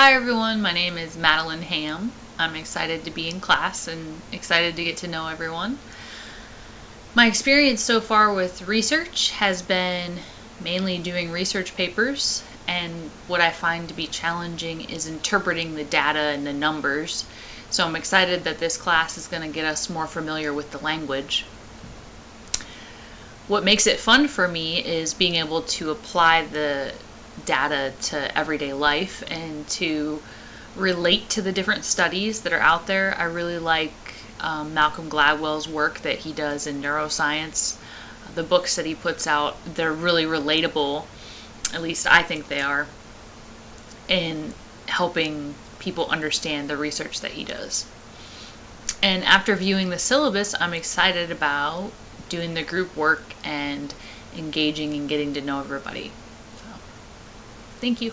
Hi everyone, my name is Madeline Ham. I'm excited to be in class and excited to get to know everyone. My experience so far with research has been mainly doing research papers, and what I find to be challenging is interpreting the data and the numbers. So I'm excited that this class is going to get us more familiar with the language. What makes it fun for me is being able to apply the data to everyday life and to relate to the different studies that are out there. I really like Malcolm Gladwell's work that he does in neuroscience. The books that he puts out, they're really relatable, at least I think they are, in helping people understand the research that he does. And after viewing the syllabus, I'm excited about doing the group work and engaging and getting to know everybody. So, thank you.